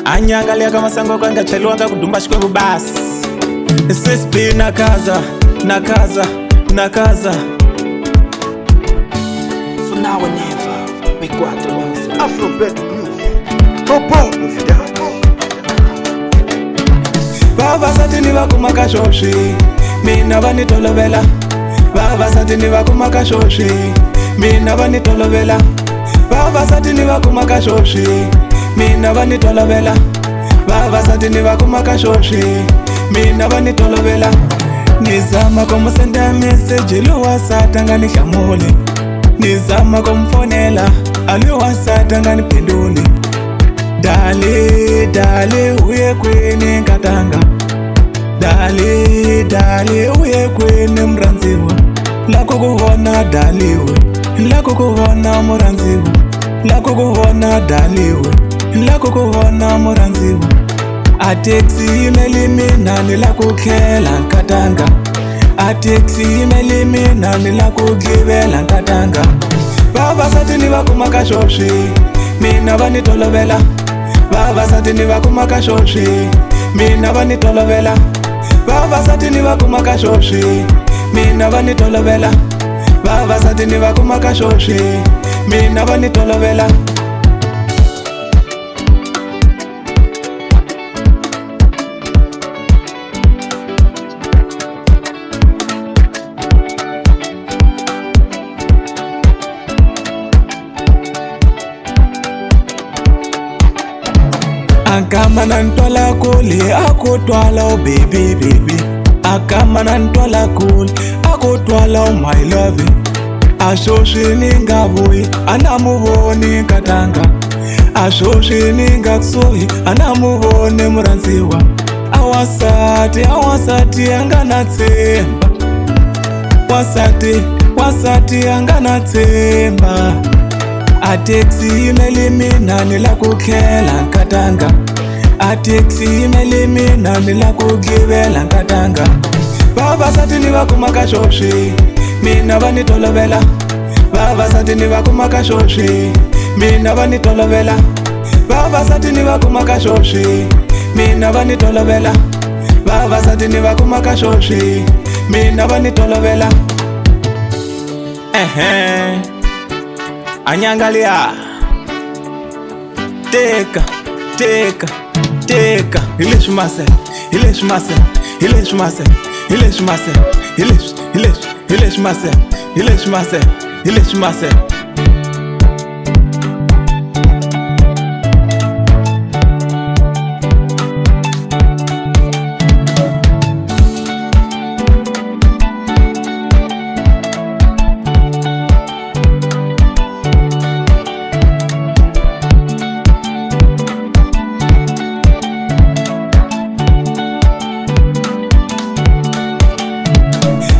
Anyanga liya kamasango kanga chaliwanga kudumba shikwebu basi. SSB nakaza. So now or never, we got the music. Afro-beat music. Popo music. Baba satini wakumaka shoshi, mina vani tolovela. Baba satini wakumaka shoshi, mina vani tolovela. Baba satini wakumaka shoshi, mina vani tolovela. Baba satini wakumaka shoshi, mina vani tolovela. Nizama kumusenda message luwasata ngani hlamuli. Nizama kumfonela aluwasata ngani penduli. Dale uye kweni nkatanga. Dale uye kweni mranziwa. Lako kuvona daliwe, lako kuvona muranziwa. Lako kuvona daliwe, lako kuvona muranziwa. Atexi imelimina nilakukela nkatanga. Atexi imelimina nilakugivela nkatanga. Baba satini wakumaka shoshi, mina vani tolovela. Baba satini wakumaka shoshi, mina vani tolovela. Baba satini wakumaka shoshi, mina vani tolovela. Baba satini wakumaka shoshi, mina vani tolovela. Akama nantwala kuli akutwala oh baby. Akama nantwala kuli akutwala oh my love. Ashoshi ningabuyi anamuboni nkatanga. Ashoshi ningakusoyi anamuboni muranziwa. Awasati anganatsemba. Wasati anganatsemba. Atexi imelimina nilakukela nkatanga. Atexi imelimina nilakugivela nkatanga. Baba satini wakumaka shoshi, mina vani tolovela. Baba satini wakumaka shoshi, mina vani tolovela. Baba satini wakumaka shoshi, mina vani tolovela. Baba satini wakumaka shoshi, mina vani tolovela. Anyangalia. Teka. Ilish myself.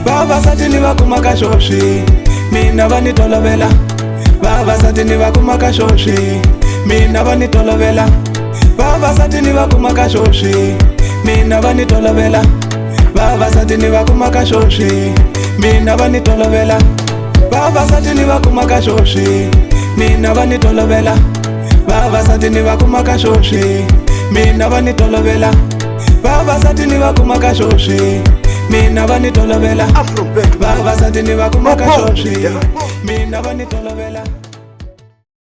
Baba satini wakumaka shoshi, mina vani tolovela. Baba satini wakumaka shoshi, mina vani tolovela. Baba satini wakumaka shoshi, mina vani tolovela. Baba satini wakumaka shoshi, mina vani tolovela. Baba satini wakumaka shoshi, mina vani tolovela. Baba satini wakumaka shoshi, mina vani tolovela. Baba satini wakumaka shoshi, mina vani tolovela. Afro-beat. Baba satini wakumaka shoshi, mina vani tolovela.